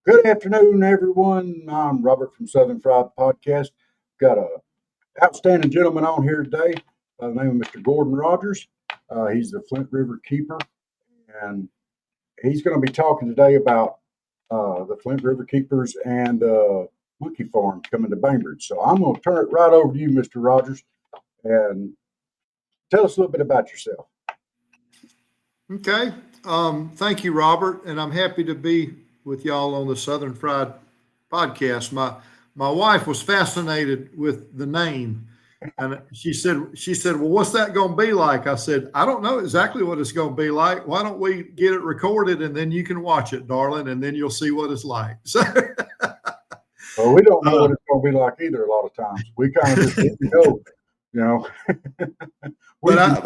Good afternoon, everyone. I'm Robert from Southern Fried Podcast. Got a outstanding gentleman on here today by the name of Mr. Gordon Rogers. He's the Flint Riverkeeper, and he's going to be talking today about the Flint Riverkeepers and monkey farm coming to Bainbridge. So I'm going to turn it right over to you, Mr. Rogers, and tell us a little bit about yourself. Okay. Thank you, Robert, and I'm happy to be with y'all on the Southern Fried Podcast. My wife was fascinated with the name, and she said, "Well, what's that going to be like?" I said, "I don't know exactly what it's going to be like. Why don't we get it recorded and then you can watch it, darling, and then you'll see what it's like." So, well, we don't know what it's going to be like either. A lot of times, we kind of just hit and go, you know. But I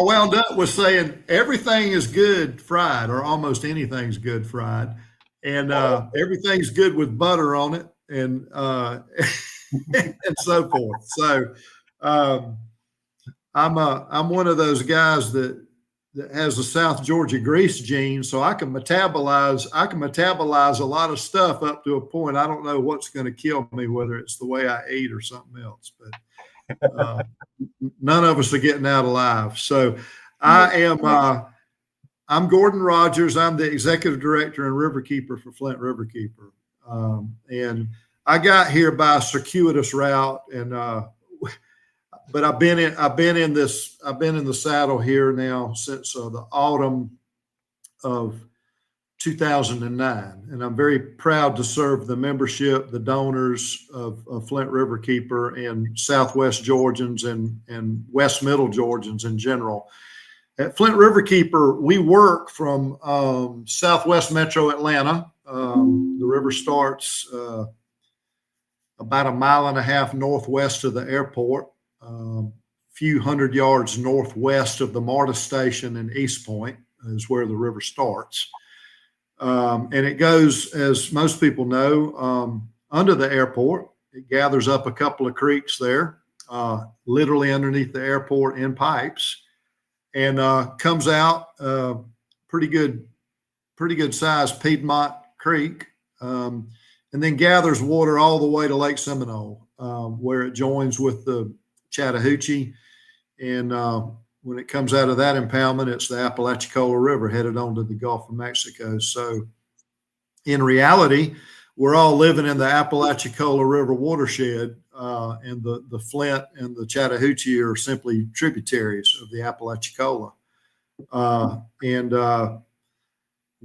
wound up with saying everything is good fried, or almost anything's good fried, and everything's good with butter on it, and and so forth. So I'm one of those guys that has a South Georgia grease gene, so I can metabolize a lot of stuff up to a point. I don't know what's going to kill me, whether it's the way I eat or something else, but. None of us are getting out alive. So I'm Gordon Rogers. I'm the executive director and Riverkeeper for Flint Riverkeeper. And I got here by a circuitous route, and but I've been in the saddle here now since the autumn of 2009, and I'm very proud to serve the membership, the donors of Flint Riverkeeper, and Southwest Georgians and West Middle Georgians in general. At Flint Riverkeeper, we work from Southwest Metro Atlanta. The river starts about 1.5 miles northwest of the airport, a few hundred yards northwest of the MARTA station in East Point is where the river starts. And it goes, as most people know, under the airport. It gathers up a couple of creeks there, literally underneath the airport in pipes, and comes out pretty good sized Piedmont Creek, and then gathers water all the way to Lake Seminole, where it joins with the Chattahoochee, and when it comes out of that impoundment, it's the Apalachicola River headed on to the Gulf of Mexico. So in reality, we're all living in the Apalachicola River watershed, and the Flint and the Chattahoochee are simply tributaries of the Apalachicola. And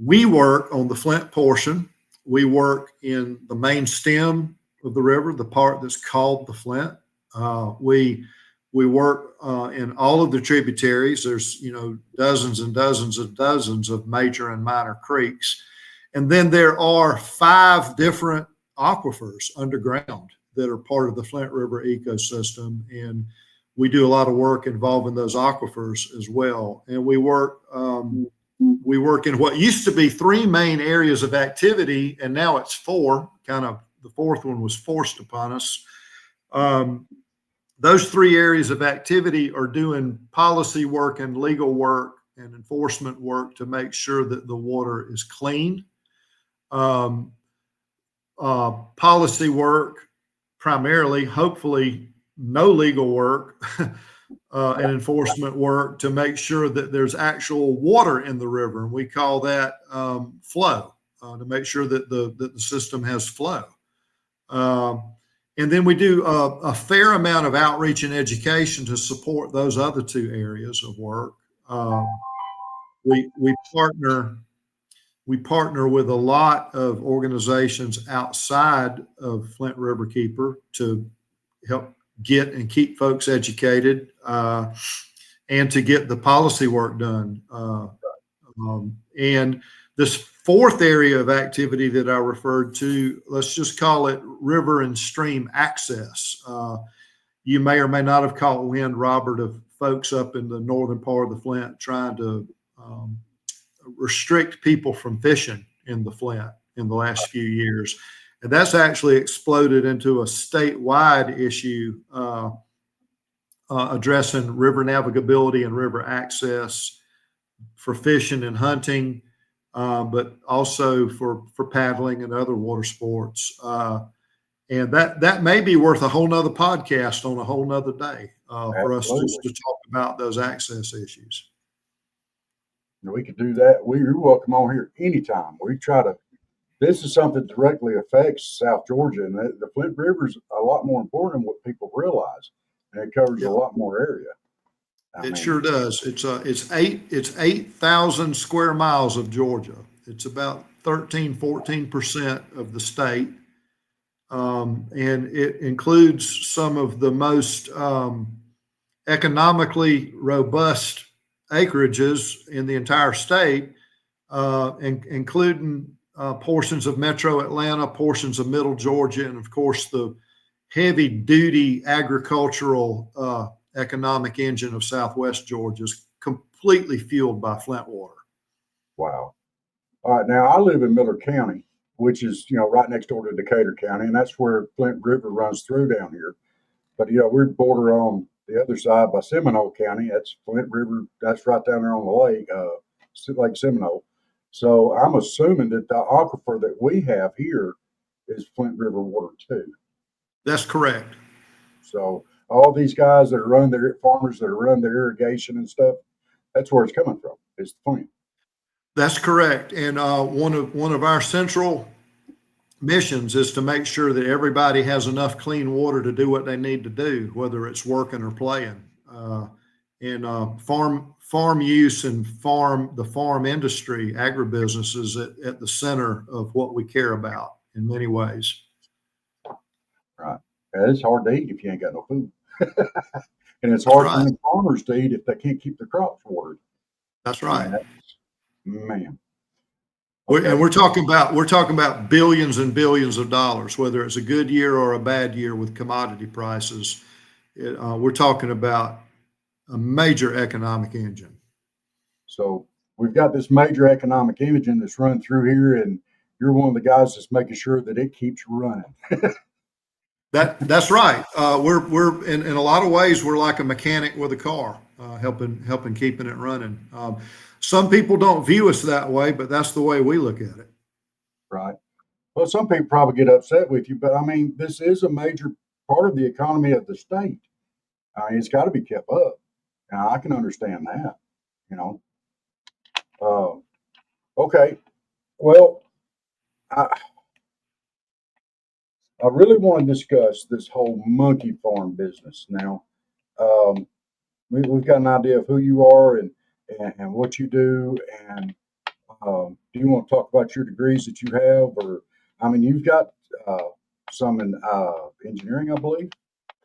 we work on the Flint portion. We work in the main stem of the river, the part that's called the Flint. We work in all of the tributaries. There's, dozens and dozens of major and minor creeks. And then there are 5 different aquifers underground that are part of the Flint River ecosystem. And we do a lot of work involving those aquifers as well. And we work in what used to be 3 main areas of activity, and now it's 4. Kind of the 4th one was forced upon us. Those 3 areas of activity are doing policy work and legal work and enforcement work to make sure that the water is clean. Policy work, primarily, hopefully no legal work, and enforcement work to make sure that there's actual water in the river. And we call that flow, to make sure that the system has flow. And then we do a fair amount of outreach and education to support those other 2 areas of work. We partner with a lot of organizations outside of Flint Riverkeeper to help get and keep folks educated, and to get the policy work done. And this 4th area of activity that I referred to, let's just call it river and stream access. You may or may not have caught wind, Robert, of folks up in the northern part of the Flint trying to restrict people from fishing in the Flint in the last few years. And that's actually exploded into a statewide issue addressing river navigability and river access for fishing and hunting. but also for paddling and other water sports. And that may be worth a whole nother podcast on a whole nother day for us just to talk about those access issues. We could do that. You're welcome on here anytime. This is something that directly affects South Georgia, and the Flint River is a lot more important than what people realize, and it covers a lot more area. It sure does. It's 8,000 square miles of Georgia. It's about 14% of the state. And it includes some of the most economically robust acreages in the entire state, including portions of metro Atlanta, portions of middle Georgia, and of course the heavy duty agricultural economic engine of southwest Georgia is completely fueled by Flint water. Wow. All right. Now I live in Miller County, which is, right next door to Decatur County, and that's where Flint River runs through down here. But, we're border on the other side by Seminole County. That's Flint River. That's right down there on the lake, Lake Seminole. So I'm assuming that the aquifer that we have here is Flint River water too. That's correct. So all these guys that are farmers that are running their irrigation and stuff, that's where it's coming from. It's the Flint. That's correct. And one of our central missions is to make sure that everybody has enough clean water to do what they need to do, whether it's working or playing. Farm use and the farm industry, agribusiness is at the center of what we care about in many ways. Right. And it's hard to eat if you ain't got no food. And it's hard for the farmers to eat if they can't keep their crops watered. That's right. Man. Okay. And we're talking about billions and billions of dollars, whether it's a good year or a bad year with commodity prices. We're talking about a major economic engine. So we've got this major economic engine that's run through here, and you're one of the guys that's making sure that it keeps running. That's right. We're in a lot of ways we're like a mechanic with a car, helping keeping it running. Some people don't view us that way, but that's the way we look at it. Right. Well, some people probably get upset with you, but I mean, this is a major part of the economy of the state. It's got to be kept up. Now, I can understand that. Okay. Well, I really want to discuss this whole monkey farm business now. We've got an idea of who you are and what you do, and do you want to talk about your degrees that you have, or you've got some in engineering, I believe.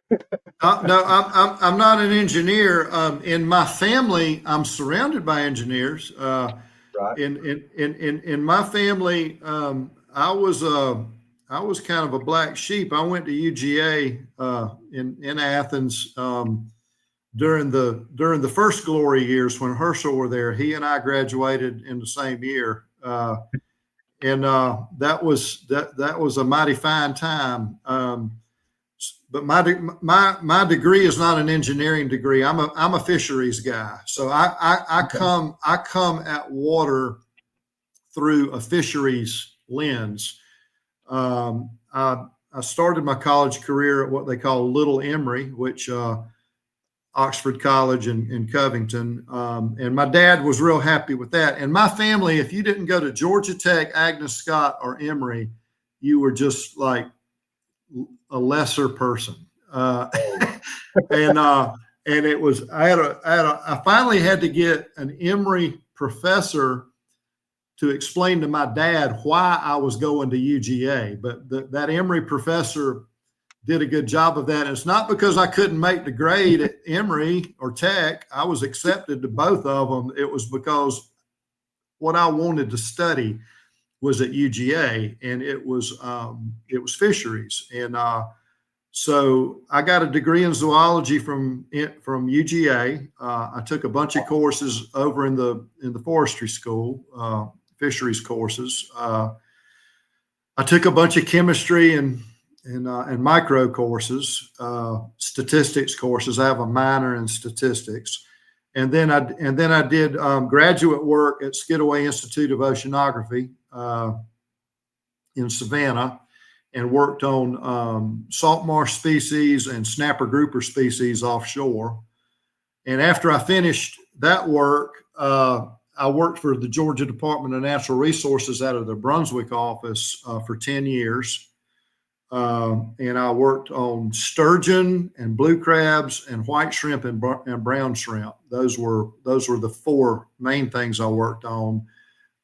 No, I'm not an engineer. In my family, I'm surrounded by engineers. Right. In my family, I was kind of a black sheep. I went to UGA in Athens during the first glory years when Herschel were there. He and I graduated in the same year, and that was a mighty fine time. But my degree is not an engineering degree. I'm a fisheries guy. So I come at water through a fisheries lens. I started my college career at what they call Little Emory, which Oxford College in Covington. And my dad was real happy with that. And my family, if you didn't go to Georgia Tech, Agnes Scott, or Emory, you were just like a lesser person. And it was, I finally had to get an Emory professor to explain to my dad why I was going to UGA. But that Emory professor did a good job of that. And it's not because I couldn't make the grade at Emory or Tech. I was accepted to both of them. It was because what I wanted to study was at UGA, and it was fisheries. And so I got a degree in zoology from UGA. I took a bunch of courses over in the forestry school, fisheries courses. I took a bunch of chemistry and micro courses, statistics courses. I have a minor in statistics. And then I did graduate work at Skidaway Institute of Oceanography in Savannah, and worked on salt marsh species and snapper grouper species offshore. And after I finished that work, I worked for the Georgia Department of Natural Resources out of the Brunswick office for 10 years. And I worked on sturgeon and blue crabs and white shrimp and brown shrimp. Those were the four main things I worked on.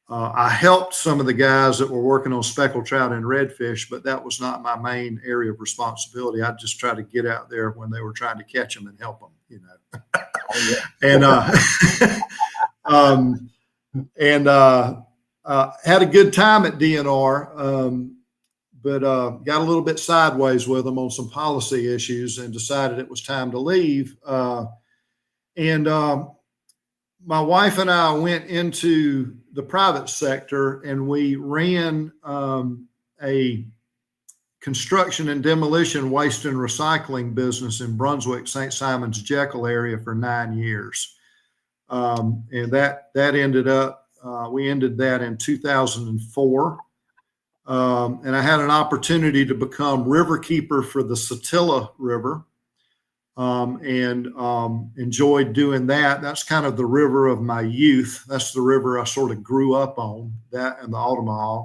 I helped some of the guys that were working on speckled trout and redfish, but that was not my main area of responsibility. I just tried to get out there when they were trying to catch them and help them, you know. And had a good time at DNR, but got a little bit sideways with them on some policy issues and decided it was time to leave. My wife and I went into the private sector, and we ran a construction and demolition, waste and recycling business in Brunswick, St. Simons, Jekyll area for 9 years. And that ended up, we ended that in 2004. And I had an opportunity to become Riverkeeper for the Satilla River. Enjoyed doing that. That's kind of the river of my youth. That's the river I sort of grew up on, that and the Altamaha.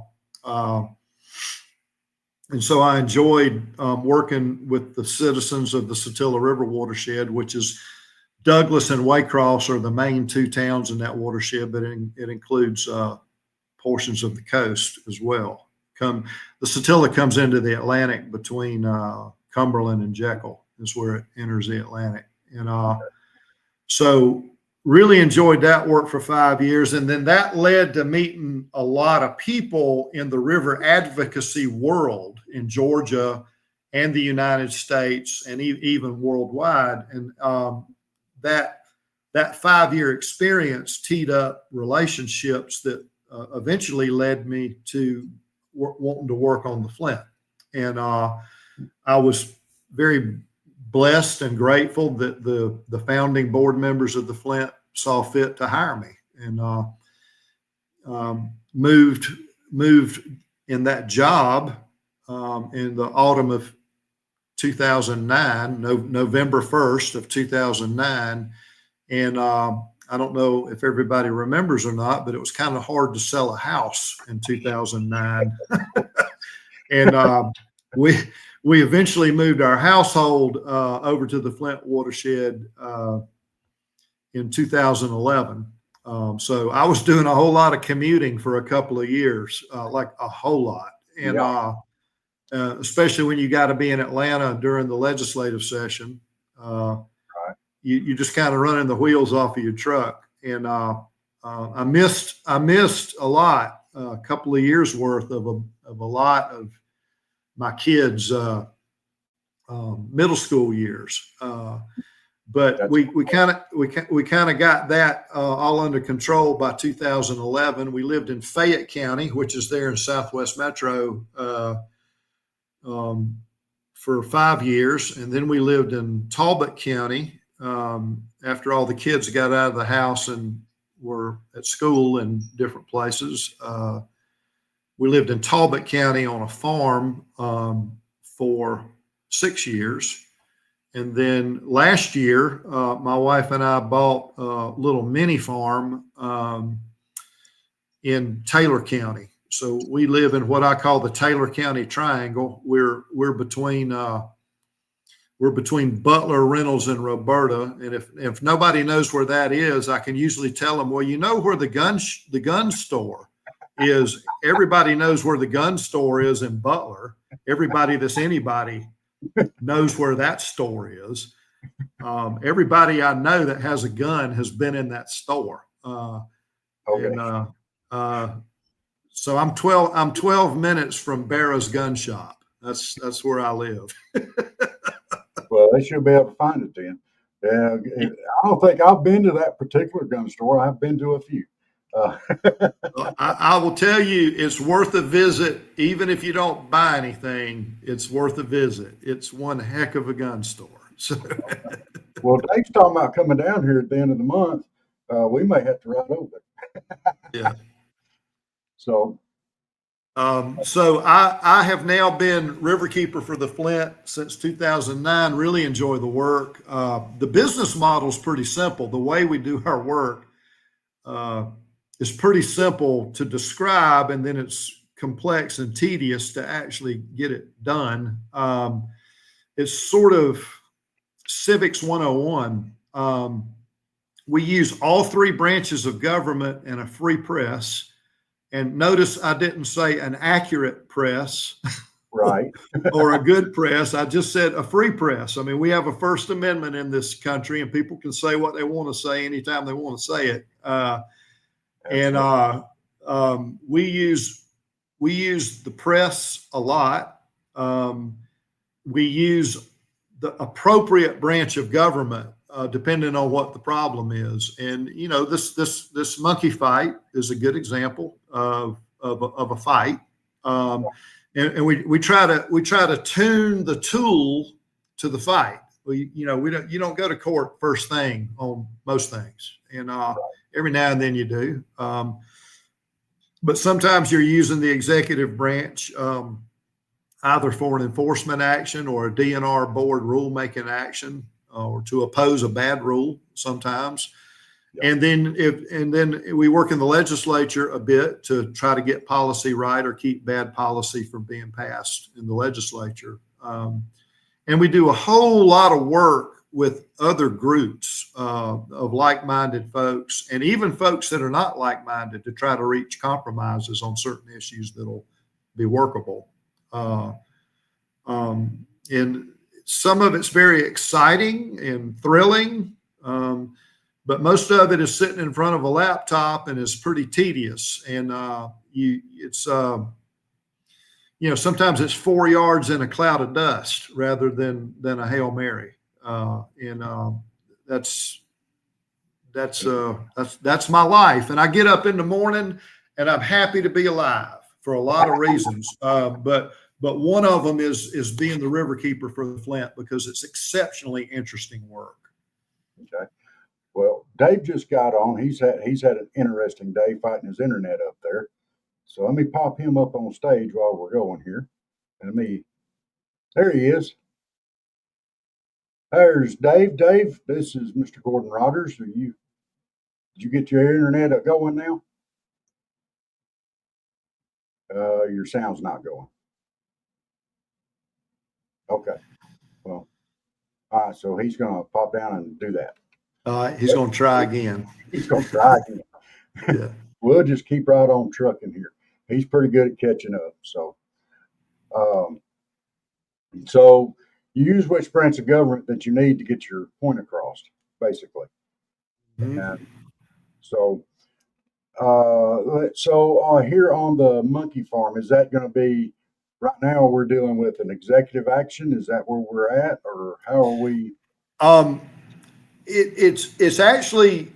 And so I enjoyed working with the citizens of the Satilla River watershed, which is Douglas and Waycross are the main two towns in that watershed, but it includes portions of the coast as well. The Satilla comes into the Atlantic between Cumberland and Jekyll is where it enters the Atlantic. And so really enjoyed that work for 5 years. And then that led to meeting a lot of people in the river advocacy world in Georgia and the United States and even worldwide. And that 5-year experience teed up relationships that eventually led me to wanting to work on the Flint. And I was very blessed and grateful that the founding board members of the Flint saw fit to hire me, and moved in that job in the autumn of 2009, November 1st of 2009. And I don't know if everybody remembers or not, but it was kind of hard to sell a house in 2009. And we eventually moved our household over to the Flint watershed in 2011. So I was doing a whole lot of commuting for a couple of years, like a whole lot. And especially when you got to be in Atlanta during the legislative session, you just kind of running the wheels off of your truck. And I missed a lot, a couple of years worth of a lot of my kids' middle school years, but we kind of got that all under control by 2011. We lived in Fayette County, which is there in Southwest Metro, for 5 years, and then we lived in Talbot County after all the kids got out of the house and were at school in different places. We lived in Talbot County on a farm for 6 years. And then last year, my wife and I bought a little mini farm in Taylor County. So we live in what I call the Taylor County Triangle. We're between Butler, Reynolds, and Roberta. And if nobody knows where that is, I can usually tell them, well, you know where the gun store is. Everybody knows where the gun store is in Butler. Everybody that's anybody knows where that store is. Everybody I know that has a gun has been in that store. Okay. And so I'm 12 minutes from Barra's gun shop. That's where I live. Well, they should be able to find it then. I don't think I've been to that particular gun store. I've been to a few. I will tell you, it's worth a visit. Even if you don't buy anything, it's worth a visit. It's one heck of a gun store. So. Well, Dave's talking about coming down here at the end of the month. We may have to ride over. Yeah. So, So I have now been Riverkeeper for the Flint since 2009. Really enjoy the work. The business model is pretty simple. The way we do our work is pretty simple to describe, and then it's complex and tedious to actually get it done. It's sort of Civics 101. We use all three branches of government and a free press. And notice I didn't say an accurate press right. or a good press. I just said a free press. I mean, we have a First Amendment in this country, and people can say what they want to say anytime they want to say it. We use the press a lot. We use the appropriate branch of government depending on what the problem is. And you know, this monkey fight is a good example of a fight. And we try to tune the tool to the fight. You don't go to court first thing on most things, and every now and then you do. But sometimes you're using the executive branch either for an enforcement action or a DNR board rulemaking action, or to oppose a bad rule sometimes. Yeah. And then we work in the legislature a bit to try to get policy right or keep bad policy from being passed in the legislature. And we do a whole lot of work with other groups of like-minded folks, and even folks that are not like-minded, to try to reach compromises on certain issues that'll be workable. And some of it's very exciting and thrilling, but most of it is sitting in front of a laptop and is pretty tedious. And sometimes it's 4 yards in a cloud of dust rather than a Hail Mary. That's my life. And I get up in the morning and I'm happy to be alive for a lot of reasons. But one of them is being the Riverkeeper for the Flint, because it's exceptionally interesting work. Okay. Well, Dave just got on. He's had an interesting day fighting his internet up there. So let me pop him up on stage while we're going here. There he is. There's Dave. Dave, this is Mr. Gordon Rogers. Did you get your internet going now? Your sound's not going. Okay. Well, all right. So he's going to pop down and do that. He's going to try again. He's going to try again. Yeah. We'll just keep right on trucking here. He's pretty good at catching up. So you use which branch of government that you need to get your point across, basically. Mm-hmm. And so here on the monkey farm, is that going to be, right now we're dealing with an executive action? Is that where we're at, or how are we? It's actually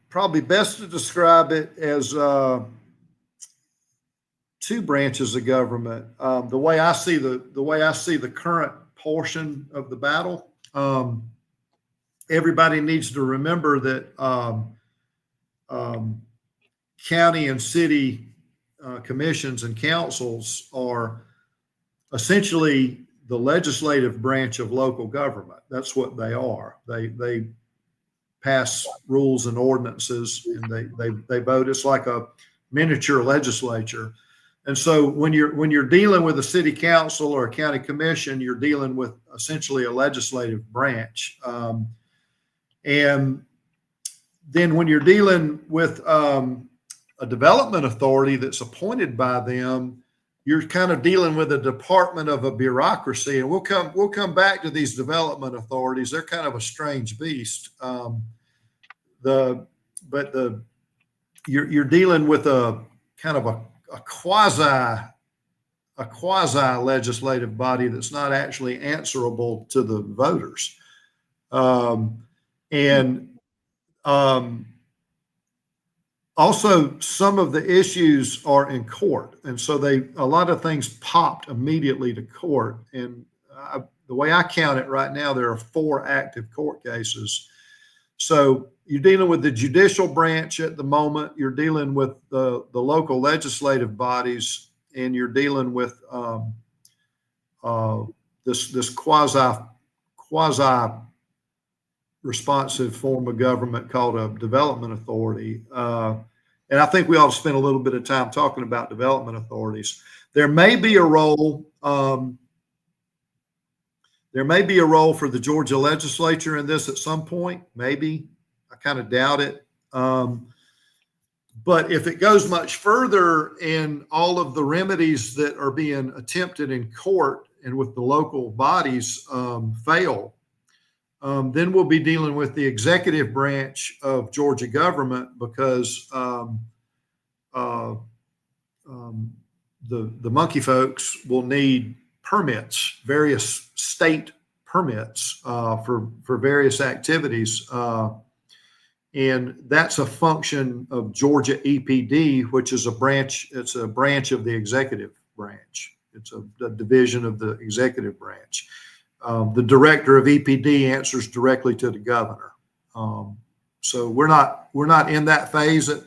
probably best to describe it as two branches of government. The way I see the current portion of the battle, everybody needs to remember that county and city commissions and councils are essentially the legislative branch of local government. That's what they are. They pass rules and ordinances, and they vote. It's like a miniature legislature. And so when you're dealing with a city council or a county commission, you're dealing with essentially a legislative branch. And then when you're dealing with a development authority that's appointed by them, you're kind of dealing with a department of a bureaucracy. And we'll come back to these development authorities. They're kind of a strange beast. You're dealing with a kind of a quasi legislative body that's not actually answerable to the voters. Also, some of the issues are in court, and so a lot of things popped immediately to court. And the way I count it right now, there are 4 active court cases. So you're dealing with the judicial branch at the moment. You're dealing with the local legislative bodies, and you're dealing with this quasi responsive form of government called a development authority. And I think we ought to spend a little bit of time talking about development authorities. There may be a role. There may be a role for the Georgia legislature in this at some point. Maybe. I kind of doubt it. But if it goes much further and all of the remedies that are being attempted in court and with the local bodies fail, then we'll be dealing with the executive branch of Georgia government, because the monkey folks will need permits, various state permits for various activities. And that's a function of Georgia EPD, which is a branch. It's a branch of the executive branch. It's a division of the executive branch. The director of EPD answers directly to the governor. So we're not in that phase at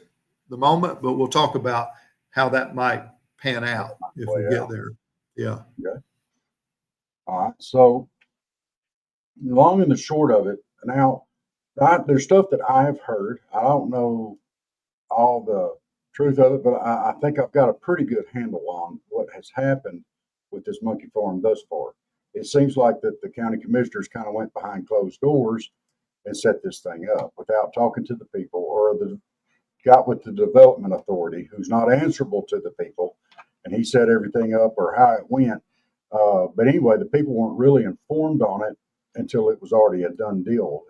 the moment, but we'll talk about how that might pan out if we get there. Yeah. Okay. All right. So the long and the short of it, now, there's stuff that I've heard. I don't know all the truth of it, but I think I've got a pretty good handle on what has happened with this monkey farm thus far. It seems like that the county commissioners kind of went behind closed doors and set this thing up without talking to the people, or got with the development authority, who's not answerable to the people, and he set everything up or how it went. But anyway, the people weren't really informed on it until it was already a done deal.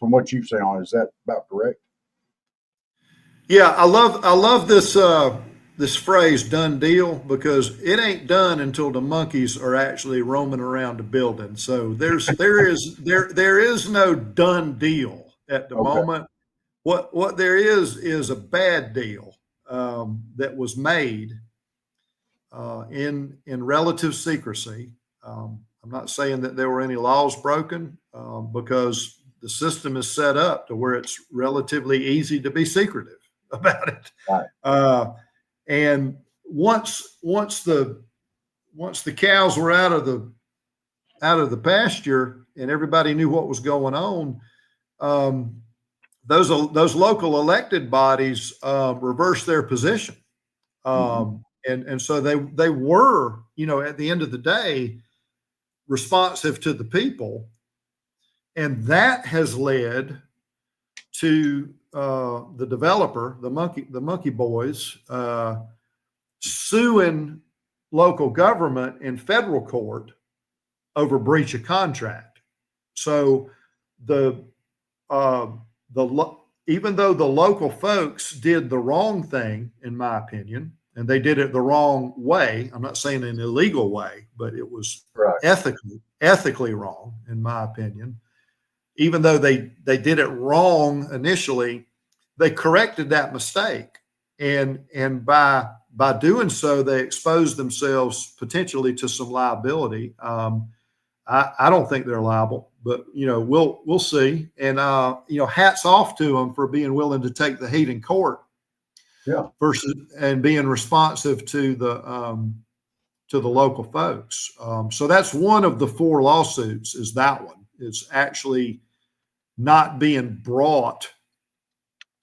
From what you've seen on, is that about correct? Yeah, I love this phrase "done deal," because it ain't done until the monkeys are actually roaming around the building. So there is no done deal at the moment. What there is a bad deal that was made in relative secrecy. I'm not saying that there were any laws broken, because the system is set up to where it's relatively easy to be secretive about it. Right. And once the cows were out of the pasture and everybody knew what was going on, those local elected bodies reversed their position, and so they were, at the end of the day, responsive to the people. And that has led to the developer, the monkey boys, suing local government in federal court over breach of contract. So even though the local folks did the wrong thing, in my opinion, and they did it the wrong way, I'm not saying an illegal way, but it was ethically wrong, in my opinion. Even though they did it wrong initially, they corrected that mistake. And by doing so, they exposed themselves potentially to some liability. I don't think they're liable, but we'll see. And hats off to them for being willing to take the heat in court. Yeah. And being responsive to the local folks. So that's one of the 4 lawsuits. Is that one? It's actually not being brought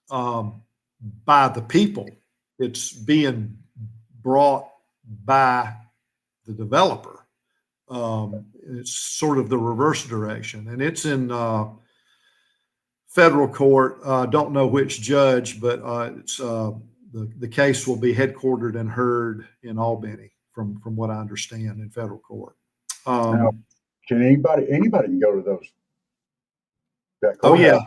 by the people. It's being brought by the developer. It's sort of the reverse direction, and it's in federal court. Don't know which judge, but it's the case will be headquartered and heard in Albany, from what I understand, in federal court. Now, can anybody can go to those? Oh yeah,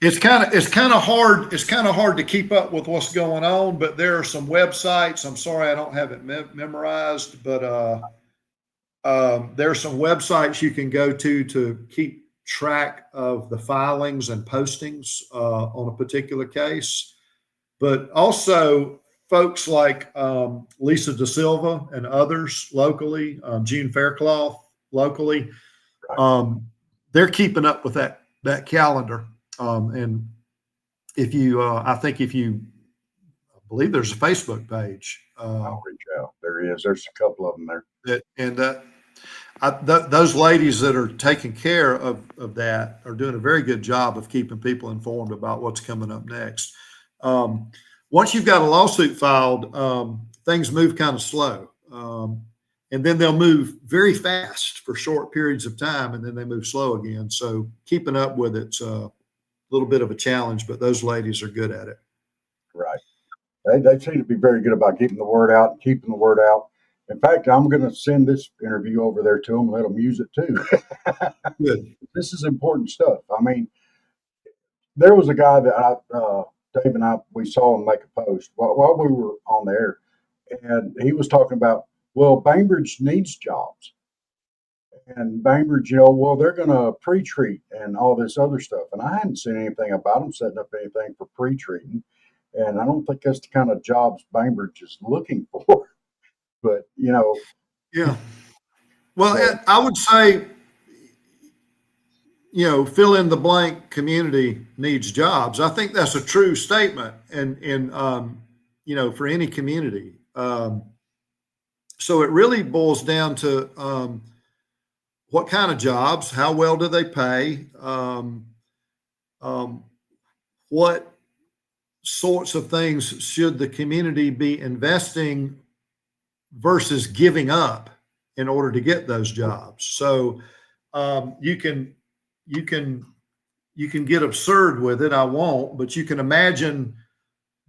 it's kind of hard. It's kind of hard to keep up with what's going on, but there are some websites. I'm sorry I don't have it memorized, but there are some websites you can go to keep track of the filings and postings on a particular case. But also folks like Lisa Da Silva and others locally, June Faircloth locally. Right. They're keeping up with that calendar. And if you, I believe there's a Facebook page. I'll reach out. There is. There's a couple of them there. Those ladies that are taking care of that are doing a very good job of keeping people informed about what's coming up next. Once you've got a lawsuit filed, things move kind of slow. And then they'll move very fast for short periods of time, and then they move slow again. So keeping up with it's a little bit of a challenge, but those ladies are good at it. Right. They seem to be very good about getting the word out and keeping the word out. In fact, I'm going to send this interview over there to them and let them use it too. Good. This is important stuff. I mean, there was a guy that Dave and I, we saw him make a post while we were on the air, and he was talking about, well, Bainbridge needs jobs. And Bainbridge, well, they're going to pre-treat and all this other stuff. And I hadn't seen anything about them setting up anything for pre-treating. And I don't think that's the kind of jobs Bainbridge is looking for. But, Yeah. Well, so, I would say, fill in the blank community needs jobs. I think that's a true statement and for any community. So it really boils down to what kind of jobs, how well do they pay, what sorts of things should the community be investing versus giving up in order to get those jobs. So you can get absurd with it. I won't, but you can imagine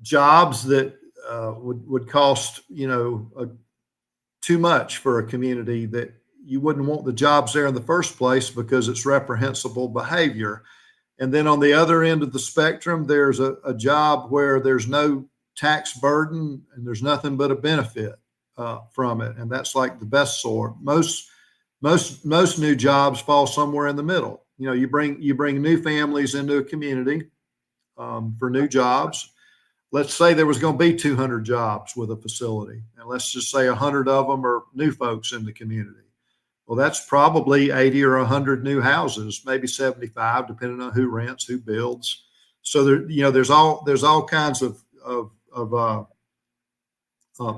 jobs that would cost too much for a community, that you wouldn't want the jobs there in the first place because it's reprehensible behavior. And then on the other end of the spectrum, there's a job where there's no tax burden and there's nothing but a benefit from it, and that's like the best sort. Most new jobs fall somewhere in the middle. You bring new families into a community for new jobs. Let's say there was going to be 200 jobs with a facility, and let's just say 100 of them are new folks in the community. Well, that's probably 80 or 100 new houses, maybe 75, depending on who rents, who builds. So there's all kinds of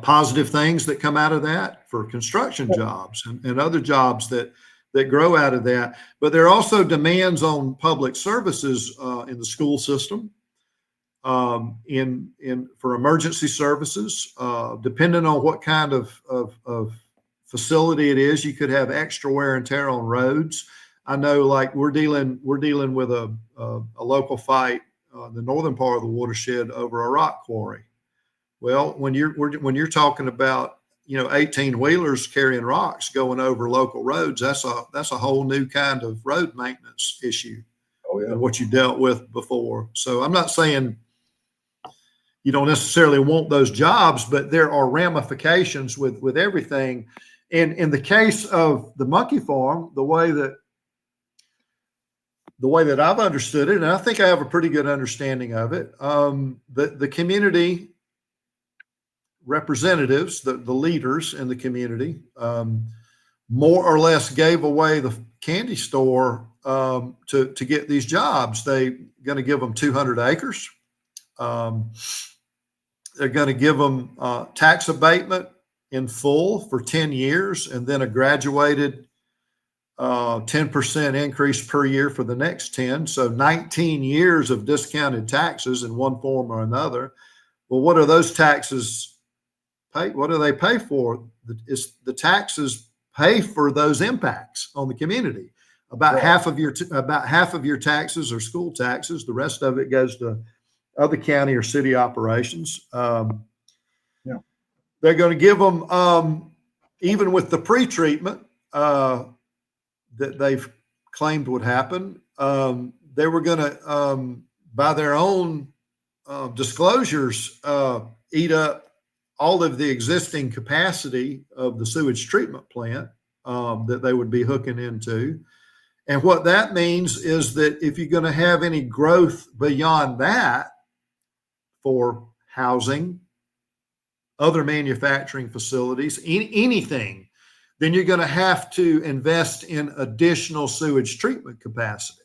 positive things that come out of that for construction jobs and other jobs that grow out of that. But there are also demands on public services in the school system, for emergency services, depending on what kind of facility it is. You could have extra wear and tear on roads. I know, like we're dealing with a local fight, the northern part of the watershed, over a rock quarry. Well, when you're talking about 18 wheelers carrying rocks going over local roads, that's a whole new kind of road maintenance issue than what you dealt with before. So I'm not saying you don't necessarily want those jobs, but there are ramifications with everything. And in the case of the monkey farm, the way that I've understood it, and I think I have a pretty good understanding of it, the community representatives, the leaders in the community, more or less gave away the candy store to get these jobs. They're going to give them 200 acres. They're going to give them tax abatement in full for 10 years, and then a graduated 10% increase per year for the next 10. So 19 years of discounted taxes in one form or another. Well, what are those taxes pay? What do they pay for? The taxes pay for those impacts on the community. About half of your taxes are school taxes. The rest of it goes to other county or city operations. They're going to give them, even with the pre-treatment that they've claimed would happen, they were going to, by their own disclosures, eat up all of the existing capacity of the sewage treatment plant that they would be hooking into. And what that means is that if you're going to have any growth beyond that for housing, other manufacturing facilities, anything then you're going to have to invest in additional sewage treatment capacity.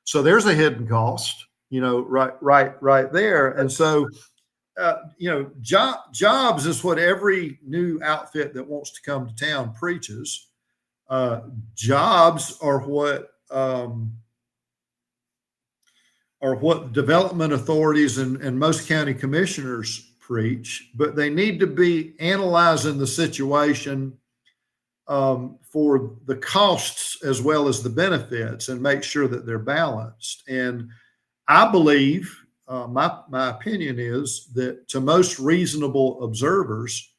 So there's a hidden cost, right there. And so, jobs is what every new outfit that wants to come to town preaches. Jobs are what development authorities and most county commissioners preach, but they need to be analyzing the situation for the costs as well as the benefits and make sure that they're balanced. And I believe, my opinion is that to most reasonable observers,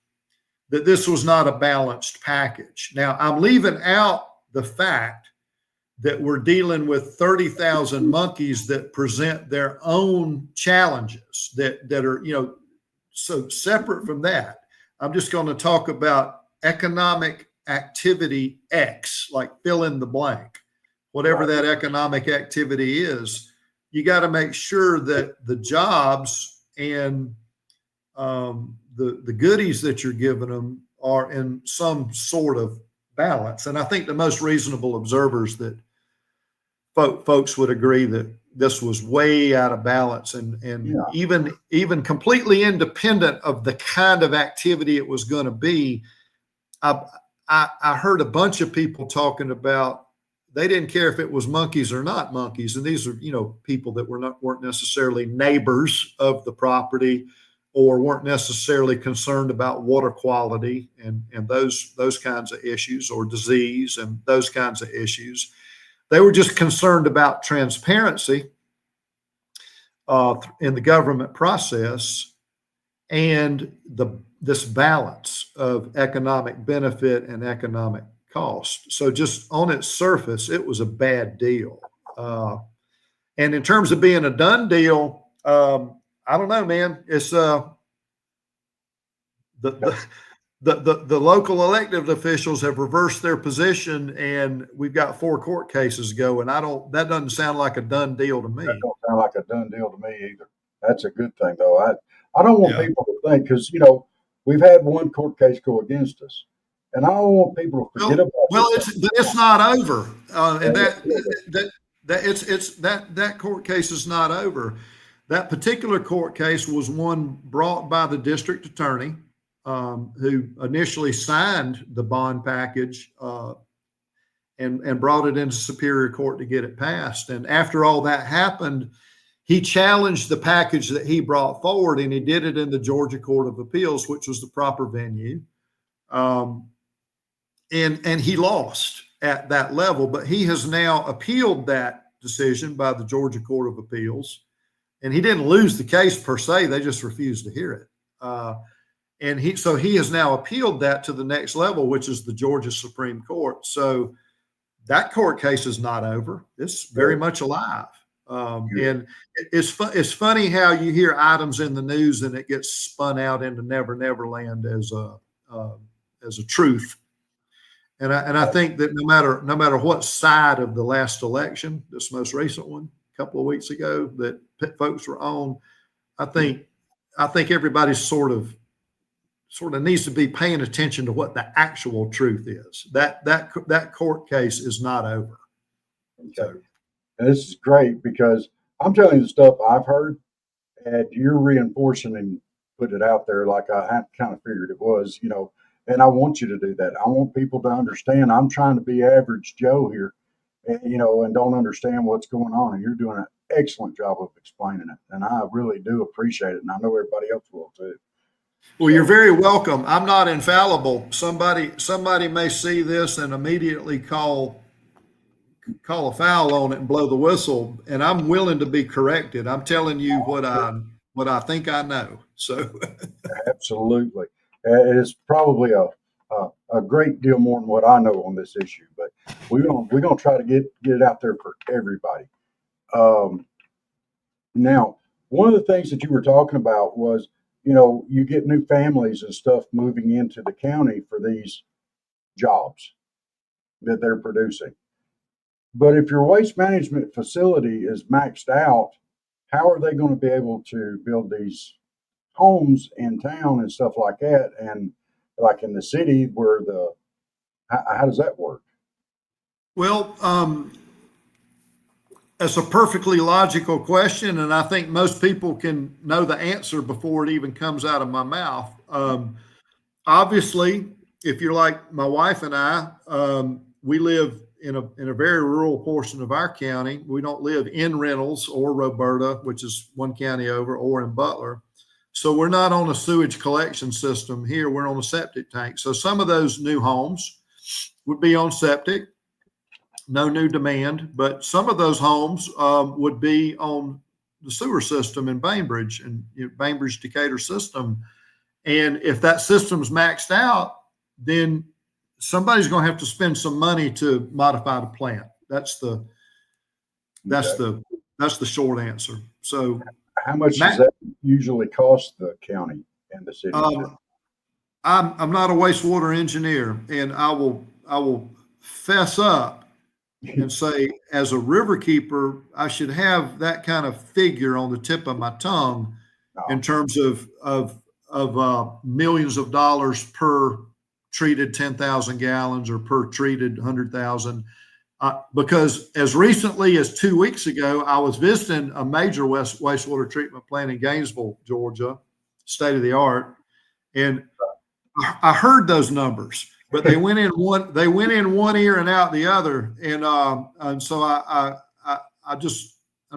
that this was not a balanced package. Now, I'm leaving out the fact that we're dealing with 30,000 monkeys that present their own challenges that are, so separate from that. I'm just going to talk about economic activity X, like fill in the blank, whatever that economic activity is. You got to make sure that the jobs and the goodies that you're giving them are in some sort of balance. And I think the most reasonable observers that folks would agree that this was way out of balance and even completely independent of the kind of activity it was going to be. I heard a bunch of people talking about they didn't care if it was monkeys or not monkeys. And these are, people that weren't necessarily neighbors of the property or weren't necessarily concerned about water quality and those kinds of issues or disease and those kinds of issues. They were just concerned about transparency in the government process and this balance of economic benefit and economic cost. So just on its surface, it was a bad deal. And in terms of being a done deal, I don't know, man. It's the local elected officials have reversed their position, and we've got 4 court cases going. That doesn't sound like a done deal to me. That don't sound like a done deal to me either. That's a good thing, though. I don't want people to think, because we've had one court case go against us, and I don't want people to forget about. Well, it's not over, and that court case is not over. That particular court case was one brought by the district attorney, who initially signed the bond package and brought it into Superior Court to get it passed. And after all that happened, he challenged the package that he brought forward, and he did it in the Georgia Court of Appeals, which was the proper venue. And he lost at that level, but he has now appealed that decision by the Georgia Court of Appeals. And he didn't lose the case per se; they just refused to hear it. And he has now appealed that to the next level, which is the Georgia Supreme Court. So that court case is not over; it's very much alive. And it's funny how you hear items in the news and it gets spun out into Never Never Land as a truth. And I think that no matter what side of the last election, this most recent one, a couple of weeks ago, that folks were on, I think everybody sort of needs to be paying attention to what the actual truth is. That court case is not over. Okay. So, and this is great because I'm telling you the stuff I've heard, and you're reinforcing and putting it out there like I kind of figured it was, and I want you to do that. I want people to understand I'm trying to be average Joe here, and don't understand what's going on. And you're doing an excellent job of explaining it. And I really do appreciate it. And I know everybody else will too. Well, you're very welcome. I'm not infallible. Somebody may see this and immediately call a foul on it and blow the whistle, and I'm willing to be corrected. I'm telling you what I think I know. So absolutely. It's probably a great deal more than what I know on this issue, but we're gonna try to get it out there for everybody. Now, one of the things that you were talking about was, you get new families and stuff moving into the county for these jobs that they're producing. But if your waste management facility is maxed out, how are they going to be able to build these homes in town and stuff like that? And like in the city where the How does that work? Well, that's a perfectly logical question, and I think most people can know the answer before it even comes out of my mouth. Obviously, if you're like my wife and I, we live in a very rural portion of our county. We don't live in Reynolds or Roberta, which is one county over, or in Butler. So we're not on a sewage collection system here. We're on a septic tank. So some of those new homes would be on septic, no new demand, but some of those homes would be on the sewer system in Bainbridge and Bainbridge Decatur system. And if that system's maxed out, then somebody's going to have to spend some money to modify the plant. That's the short answer. So how much does that usually cost the county and the city? I'm not a wastewater engineer, and I will fess up and say, as a riverkeeper, I should have that kind of figure on the tip of my tongue in terms of millions of dollars per treated 10,000 gallons or per treated 100,000. Because as recently as 2 weeks ago, I was visiting a major wastewater treatment plant in Gainesville, Georgia, state of the art, and I heard those numbers, but they went in one ear and out the other, and so I'm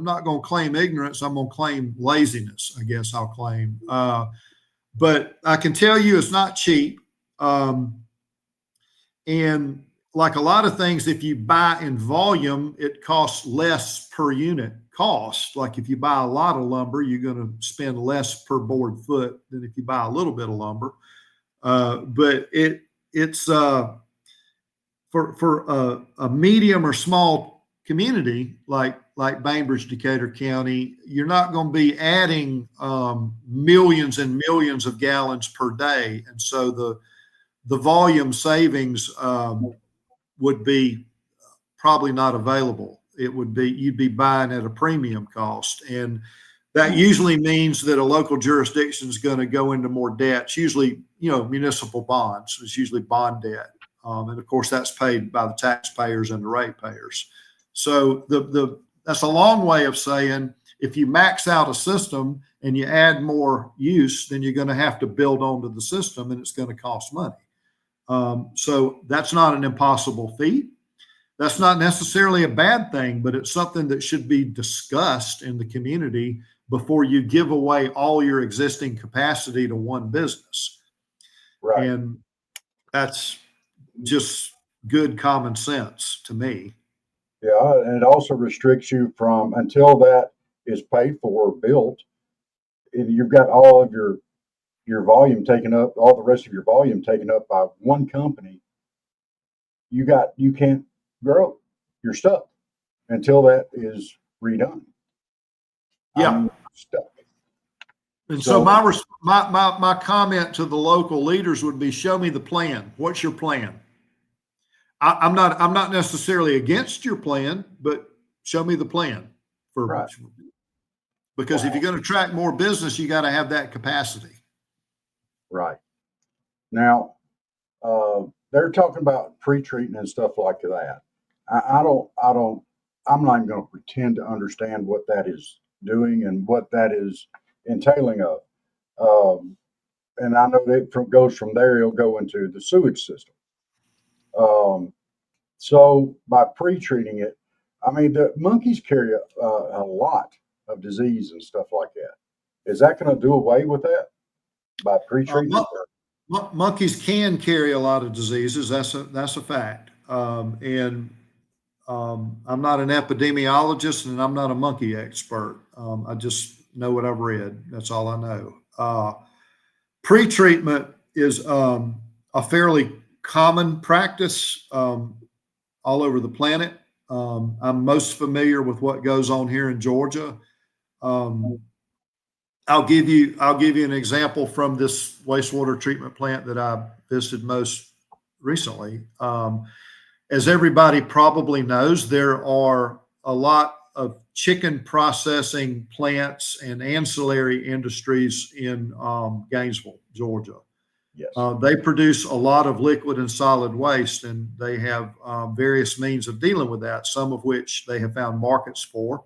not going to claim ignorance. I'm going to claim laziness. I guess I'll claim, but I can tell you it's not cheap, and like a lot of things, if you buy in volume, it costs less per unit cost. Like if you buy a lot of lumber, you're going to spend less per board foot than if you buy a little bit of lumber. But it's for a medium or small community like Bainbridge, Decatur County, you're not going to be adding millions and millions of gallons per day, and so the volume savings would be probably not available. It would be, you'd be buying at a premium cost. And that usually means that a local jurisdiction is going to go into more debt. It's usually, municipal bonds. It's usually bond debt. And of course that's paid by the taxpayers and the ratepayers. So that's a long way of saying, if you max out a system and you add more use, then you're going to have to build onto the system, and it's going to cost money. So that's not an impossible feat. That's not necessarily a bad thing, but it's something that should be discussed in the community before you give away all your existing capacity to one business. Right. And that's just good common sense to me. Yeah, and it also restricts you from, until that is paid for or built, and you've got all of your volume taken up, all the rest of your volume taken up by one company. You can't grow. You're stuck until that is redone. Yeah. I'm stuck. And so my comment to the local leaders would be, show me the plan. What's your plan? I'm not necessarily against your plan, but show me the plan Right. Because if you're going to attract more business, you got to have that capacity. Right. Now, they're talking about pre-treating and stuff like that. I'm not even going to pretend to understand what that is doing and what that is entailing of. And I know that goes from there, it'll go into the sewage system. So by pre-treating it, I mean, the monkeys carry a lot of disease and stuff like that. Is that going to do away with that by pre-treating it? Monkeys can carry a lot of diseases. That's a fact. And I'm not an epidemiologist, and I'm not a monkey expert. I just know what I've read. That's all I know. Pre-treatment is a fairly common practice all over the planet. I'm most familiar with what goes on here in Georgia. I'll give you an example from this wastewater treatment plant that I visited most recently. As everybody probably knows, there are a lot of chicken processing plants and ancillary industries in Gainesville, Georgia. Yes. They produce a lot of liquid and solid waste, and they have various means of dealing with that, some of which they have found markets for,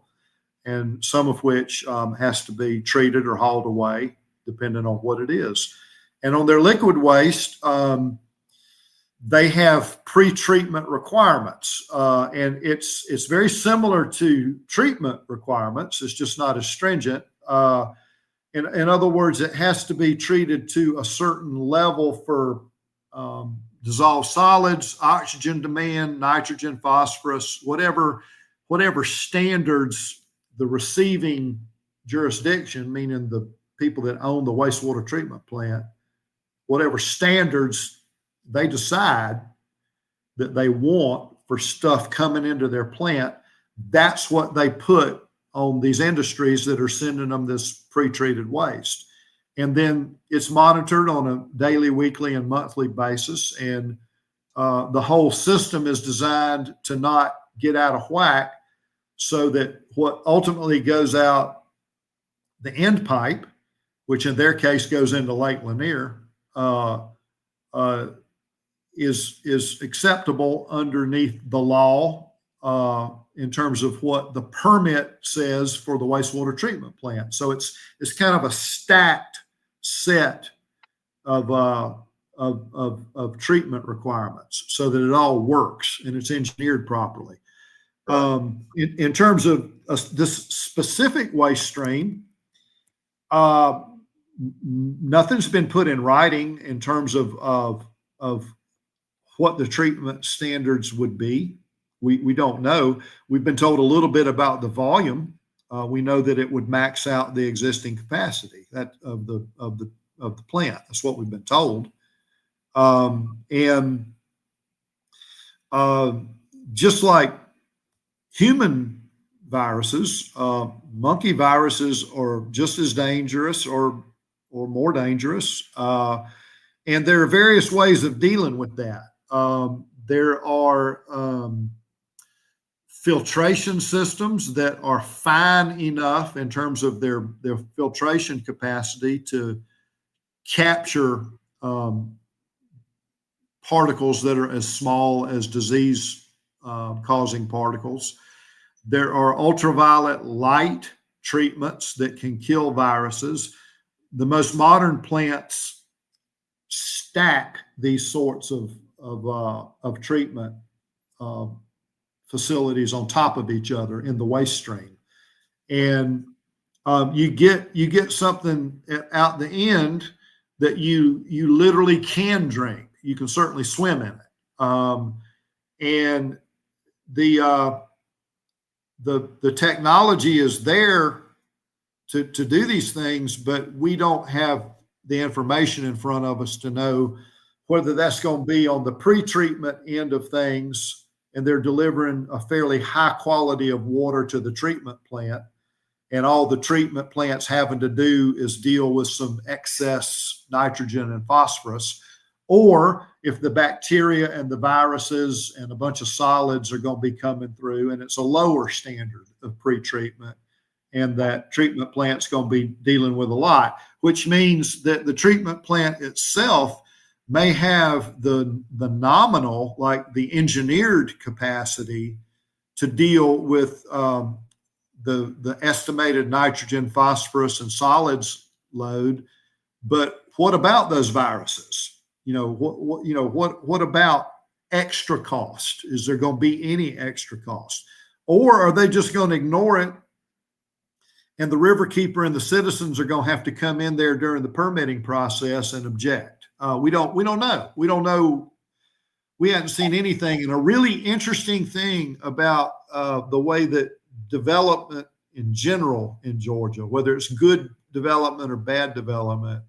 and some of which has to be treated or hauled away, depending on what it is. And on their liquid waste, they have pre-treatment requirements, and it's very similar to treatment requirements. It's just not as stringent. In other words, it has to be treated to a certain level for dissolved solids, oxygen demand, nitrogen, phosphorus, whatever standards the receiving jurisdiction, meaning the people that own the wastewater treatment plant, whatever standards they decide that they want for stuff coming into their plant, that's what they put on these industries that are sending them this pre-treated waste. And then it's monitored on a daily, weekly, and monthly basis. And the whole system is designed to not get out of whack, so that what ultimately goes out the end pipe, which in their case goes into Lake Lanier, is acceptable underneath the law in terms of what the permit says for the wastewater treatment plant. So it's kind of a stacked set of treatment requirements, so that it all works and it's engineered properly. In terms of this specific waste stream, nothing's been put in writing in terms of what the treatment standards would be. We don't know. We've been told a little bit about the volume. We know that it would max out the existing capacity of the plant. That's what we've been told. And just like human viruses, monkey viruses are just as dangerous or more dangerous. And there are various ways of dealing with that. There are filtration systems that are fine enough in terms of their filtration capacity to capture particles that are as small as disease causing particles. There are ultraviolet light treatments that can kill viruses. The most modern plants stack these sorts of treatment facilities on top of each other in the waste stream, and you get something out the end that you literally can drink. You can certainly swim in it, and the technology is there to do these things, but we don't have the information in front of us to know whether that's going to be on the pre-treatment end of things, and they're delivering a fairly high quality of water to the treatment plant, and all the treatment plant's having to do is deal with some excess nitrogen and phosphorus, or if the bacteria and the viruses and a bunch of solids are going to be coming through, and it's a lower standard of pre-treatment, and that treatment plant's going to be dealing with a lot, which means that the treatment plant itself may have the nominal, like the engineered capacity to deal with the estimated nitrogen, phosphorus, and solids load. But what about those viruses? What about extra cost? Is there going to be any extra cost? Or are they just going to ignore it, and the Riverkeeper and the citizens are going to have to come in there during the permitting process and object? We don't know. We don't know. We haven't seen anything. And a really interesting thing about the way that development in general in Georgia, whether it's good development or bad development,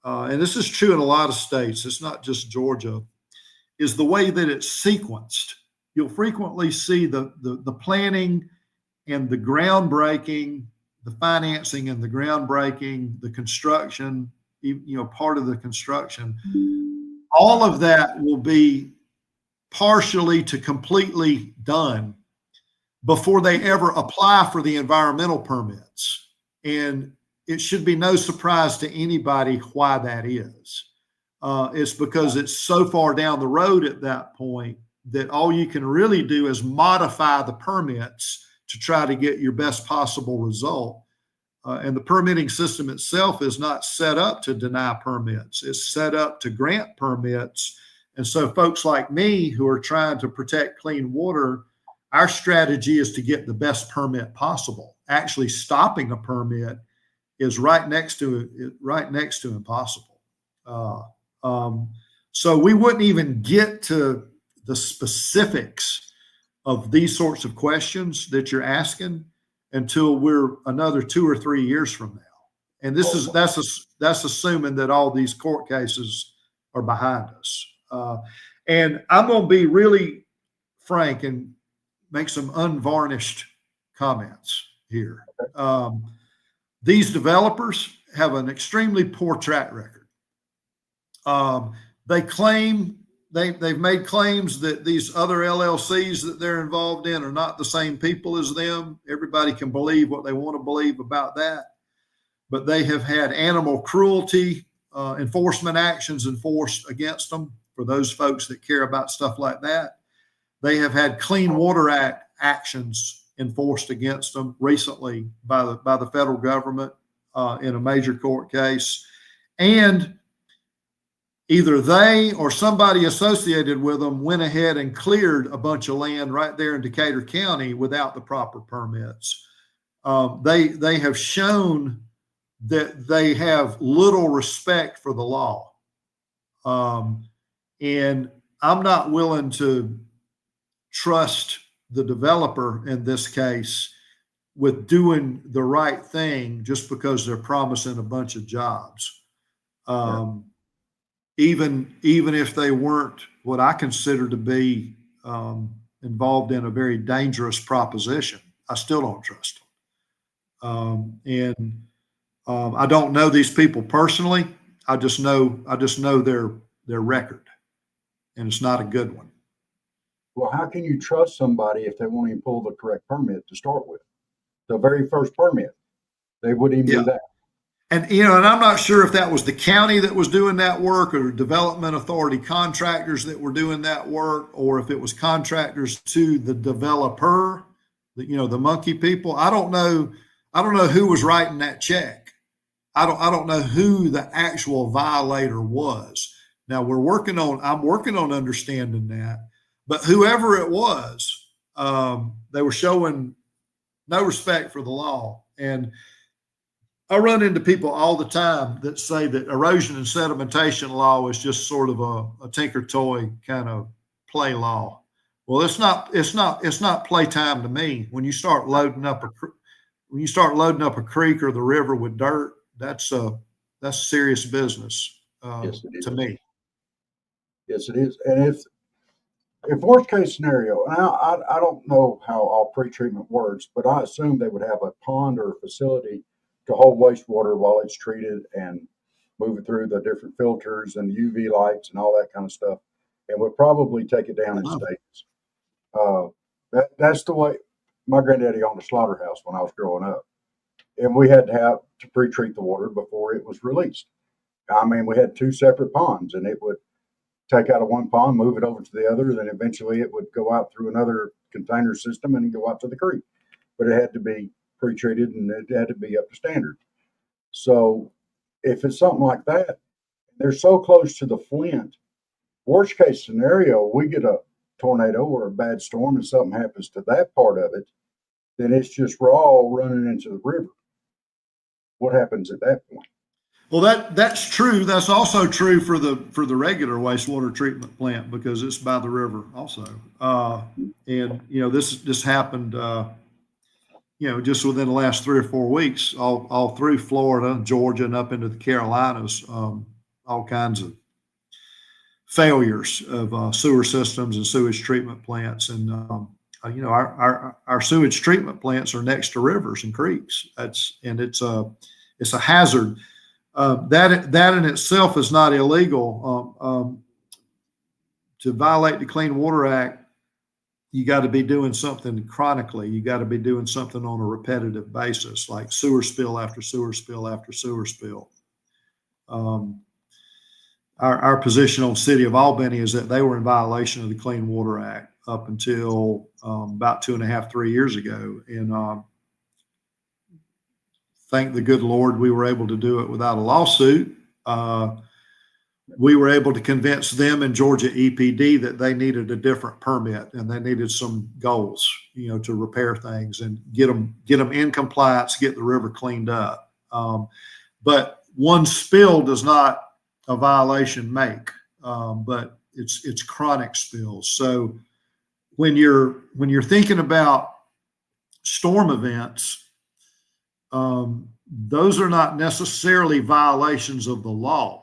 and this is true in a lot of states, it's not just Georgia, is the way that it's sequenced. You'll frequently see the planning and the groundbreaking, the financing and the groundbreaking, the construction, part of the construction. All of that will be partially to completely done before they ever apply for the environmental permits. And it should be no surprise to anybody why that is. It's because it's so far down the road at that point that all you can really do is modify the permits to try to get your best possible result. And the permitting system itself is not set up to deny permits. It's set up to grant permits. And so folks like me who are trying to protect clean water, our strategy is to get the best permit possible. Actually stopping a permit is right next to impossible. So we wouldn't even get to the specifics of these sorts of questions that you're asking until we're another 2 or 3 years from now. And that's assuming that all these court cases are behind us. And I'm going to be really frank and make some unvarnished comments here. These developers have an extremely poor track record. They claim they've made claims that these other LLCs that they're involved in are not the same people as them. Everybody can believe what they want to believe about that. But they have had animal cruelty enforcement actions enforced against them for those folks that care about stuff like that. They have had Clean Water Act actions enforced against them recently by the federal government in a major court case. And either they or somebody associated with them went ahead and cleared a bunch of land right there in Decatur County without the proper permits. They have shown that they have little respect for the law. And I'm not willing to trust the developer in this case with doing the right thing just because they're promising a bunch of jobs. Even if they weren't what I consider to be involved in a very dangerous proposition, I still don't trust them. I don't know these people personally. I just know their record, and it's not a good one. Well, how can you trust somebody if they won't even pull the correct permit to start with? The very first permit, they wouldn't even do that. And I'm not sure if that was the county that was doing that work or development authority contractors that were doing that work, or if it was contractors to the developer, the monkey people. I don't know who was writing that check. I don't know who the actual violator was. Now I'm working on understanding that, but whoever it was, they were showing no respect for the law. And I run into people all the time that say that erosion and sedimentation law is just sort of a tinker toy kind of play law. Well, it's not playtime to me. When you start loading up a creek or the river with dirt, that's serious business Yes, it is. to me. Yes, it is. And if worst case scenario, and I don't know how all pretreatment works, but I assume they would have a pond or a facility to hold wastewater while it's treated and move it through the different filters and the UV lights and all that kind of stuff, and would probably take it down in stages. That's the way my granddaddy owned a slaughterhouse when I was growing up, and we had to pre-treat the water before it was released. I mean, we had 2 separate ponds, and it would take out of one pond, move it over to the other, then eventually it would go out through another container system and go out to the creek. But it had to be pre-treated and it had to be up to standard. So if it's something like that, they're so close to the Flint, worst case scenario, we get a tornado or a bad storm and something happens to that part of it, then it's just raw running into the river. What happens at that point? Well, that's true. That's also true for the regular wastewater treatment plant because it's by the river also. And this happened just within the last 3 or 4 weeks, all through Florida, Georgia, and up into the Carolinas. All kinds of failures of sewer systems and sewage treatment plants, and our sewage treatment plants are next to rivers and creeks. It's a hazard. That in itself is not illegal. To violate the Clean Water Act, you got to be doing something chronically. You got to be doing something on a repetitive basis, like sewer spill after sewer spill after sewer spill. our position on City of Albany is that they were in violation of the Clean Water Act up until about 2.5, 3 years ago. And thank the good Lord we were able to do it without a lawsuit. We were able to convince them in Georgia EPD that they needed a different permit and they needed some goals, to repair things and get them in compliance, get the river cleaned up. But one spill does not a violation make, but it's chronic spills. So when you're thinking about storm events, those are not necessarily violations of the law,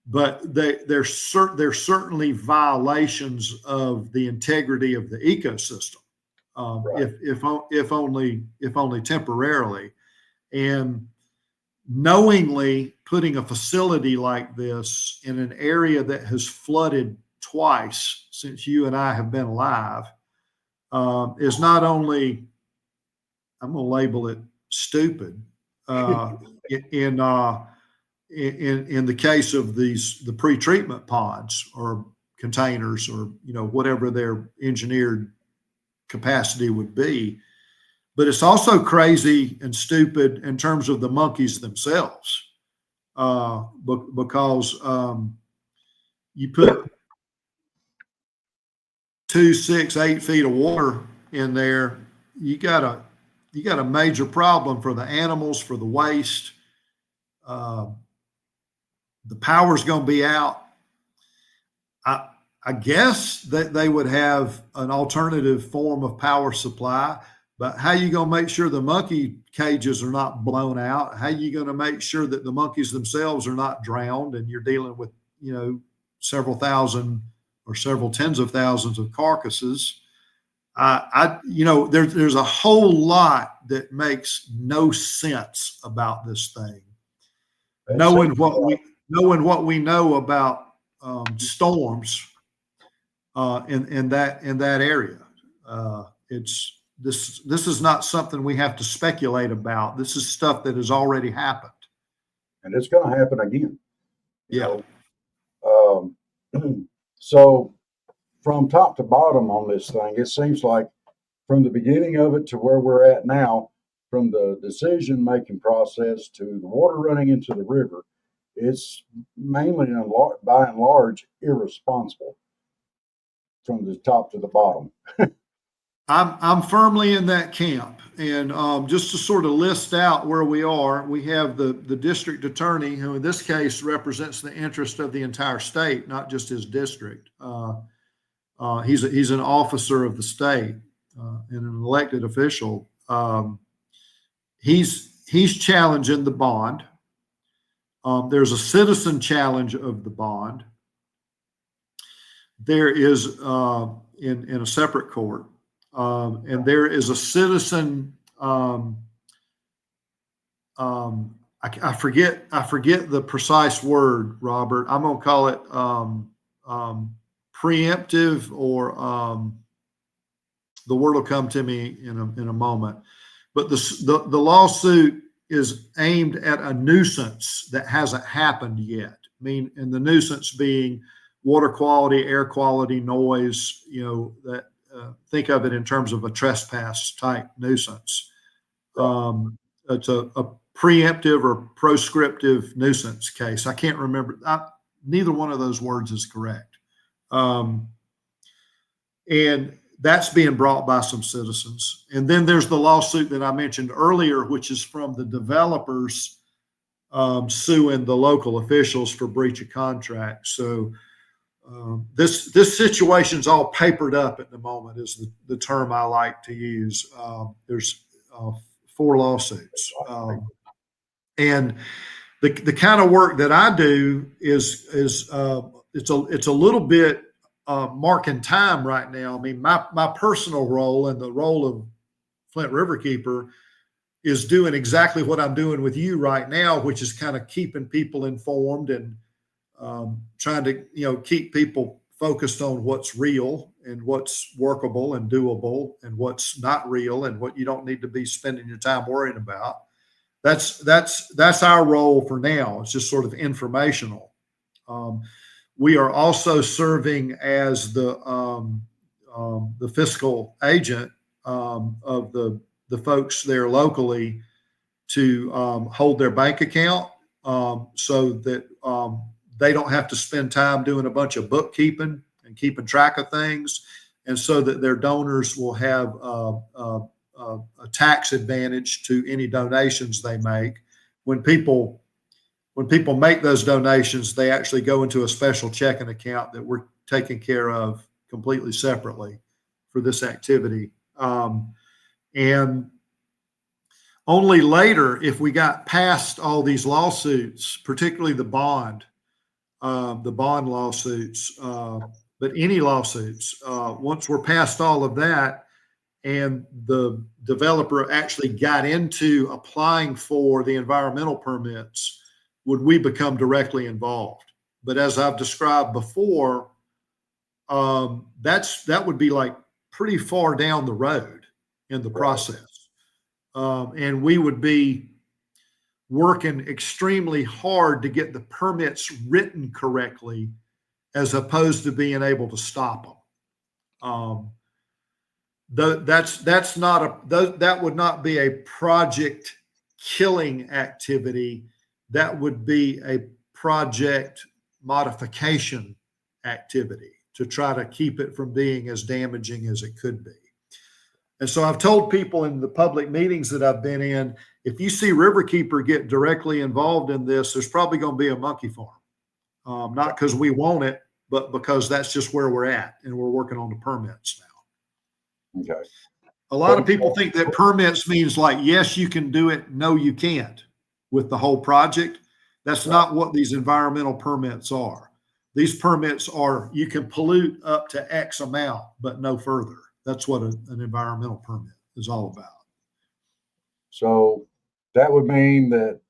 but they're certainly violations of the integrity of the ecosystem, Right. if only temporarily. And knowingly putting a facility like this in an area that has flooded twice since you and I have been alive is not only, I'm going to label it stupid. In the case of the pre-treatment pods or containers or whatever their engineered capacity would be, but it's also crazy and stupid in terms of the monkeys themselves, because you put 2, 6, 8 feet of water in there, you got a major problem for the animals, for the waste. The power's going to be out. I guess that they would have an alternative form of power supply, but how you going to make sure the monkey cages are not blown out? How you going to make sure that the monkeys themselves are not drowned and you're dealing with, several thousand or several tens of thousands of carcasses? There's a whole lot that makes no sense about this thing. Knowing what we know about storms in that area, this is not something we have to speculate about. This is stuff that has already happened, and it's going to happen again. Yeah. So from top to bottom on this thing, it seems like from the beginning of it to where we're at now, from the decision-making process to the water running into the river, it's mainly by and large irresponsible from the top to the bottom. I'm firmly in that camp. And just to sort of list out where we are, we have the district attorney, who in this case represents the interest of the entire state, not just his district. He's an officer of the state and an elected official. He's challenging the bond. There's a citizen challenge of the bond. There is in a separate court. And there is a citizen. I forget the precise word, Robert. I'm going to call it preemptive, or the word will come to me in a moment. But the lawsuit is aimed at a nuisance that hasn't happened yet. And the nuisance being water quality, air quality, noise. That. Think of it in terms of a trespass type nuisance. It's a preemptive or proscriptive nuisance case. I can't remember. Neither one of those words is correct. And that's being brought by some citizens. And then there's the lawsuit that I mentioned earlier, which is from the developers suing the local officials for breach of contract. So this situation's all papered up at the moment, is the term I like to use. There's 4 lawsuits, and the kind of work that I do is it's a little bit marking time right now. My personal role and the role of Flint Riverkeeper is doing exactly what I'm doing with you right now, which is kind of keeping people informed and trying to keep people focused on what's real and what's workable and doable and what's not real and what you don't need to be spending your time worrying about. That's our role for now. It's just sort of informational. we are also serving as the fiscal agent of the folks there locally to hold their bank account so that they don't have to spend time doing a bunch of bookkeeping and keeping track of things, and so that their donors will have a tax advantage to any donations they make. When people make those donations, they actually go into a special checking account that we're taking care of completely separately for this activity. And only later, if we got past all these lawsuits, particularly the bond lawsuits, but any lawsuits, once we're past all of that, and the developer actually got into applying for the environmental permits, would we become directly involved. But as I've described before, that would be like pretty far down the road in the process. And we would be working extremely hard to get the permits written correctly, as opposed to being able to stop them. That would not be a project killing activity. That would be a project modification activity to try to keep it from being as damaging as it could be. And so I've told people in the public meetings that I've been in, if you see Riverkeeper get directly involved in this, there's probably going to be a monkey farm. Not because we want it, but because that's just where we're at, and we're working on the permits now. Okay. A lot of people think that permits means like, yes, you can do it. No, you can't with the whole project. That's not what these environmental permits are. These permits are, you can pollute up to X amount, but no further. That's what an environmental permit is all about. So that would mean that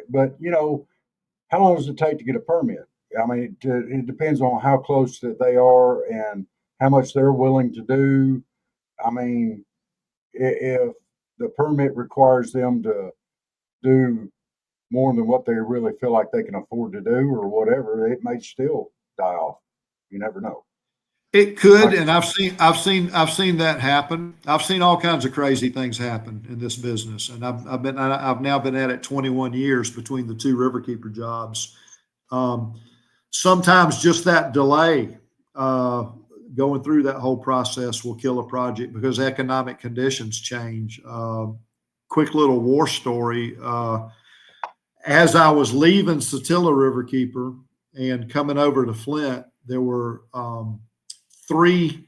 but how long does it take to get a permit? I mean, it depends on how close that they are and how much they're willing to do. I mean, if the permit requires them to do more than what they really feel like they can afford to do or whatever, it may still die off. You never know. It could, and I've seen that happen. I've seen all kinds of crazy things happen in this business, and I've now been at it 21 years between the two Riverkeeper jobs. Sometimes just that delay going through that whole process will kill a project because economic conditions change. Quick little war story. As I was leaving Satilla Riverkeeper and coming over to Flint, there were 3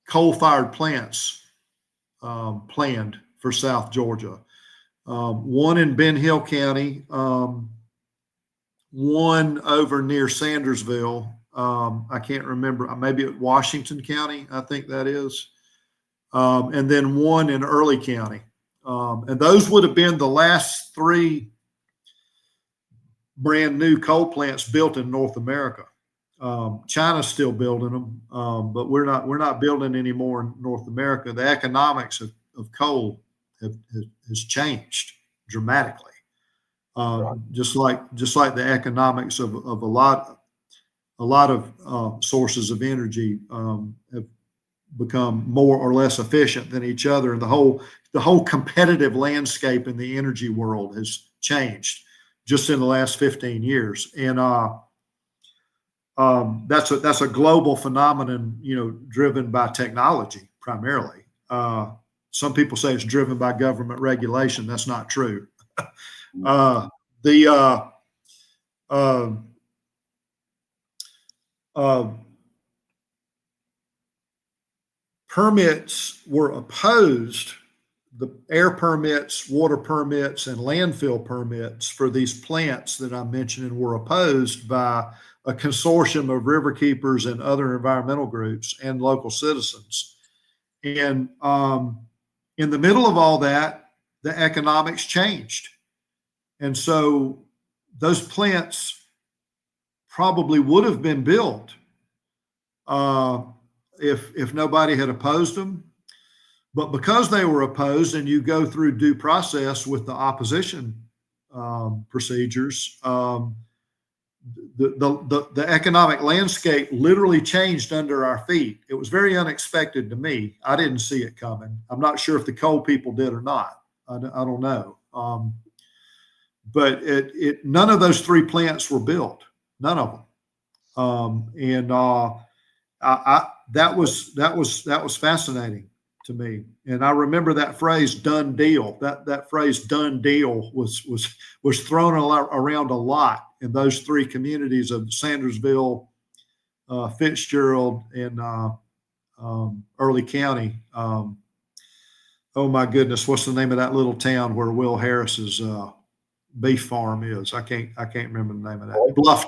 coal-fired plants planned for South Georgia. One in Ben Hill County, one over near Sandersville. I can't remember, maybe Washington County, I think that is. And then one in Early County. And those would have been the last 3 brand new coal plants built in North America. China's still building them, but we're not building any more in North America. The economics of coal has changed dramatically. Right. Just like the economics of a lot of sources of energy have become more or less efficient than each other, and the whole competitive landscape in the energy world has changed just in the last 15 years. And that's a global phenomenon, driven by technology primarily. Some people say it's driven by government regulation. That's not true. Permits were opposed. The air permits, water permits, and landfill permits for these plants that I'm mentioning were opposed by a consortium of riverkeepers and other environmental groups and local citizens. And in the middle of all that, the economics changed. And so those plants probably would have been built if nobody had opposed them. But because they were opposed, and you go through due process with the opposition procedures, the economic landscape literally changed under our feet. It was very unexpected to me. I didn't see it coming. I'm not sure if the coal people did or not. I don't know. But none of those 3 plants were built. None of them. That was fascinating to me. And I remember that phrase "done deal." That phrase "done deal" was thrown around a lot in those 3 communities of Sandersville, Fitzgerald, and Early County. Oh my goodness, what's the name of that little town where Will Harris's beef farm is? I can't remember the name of that.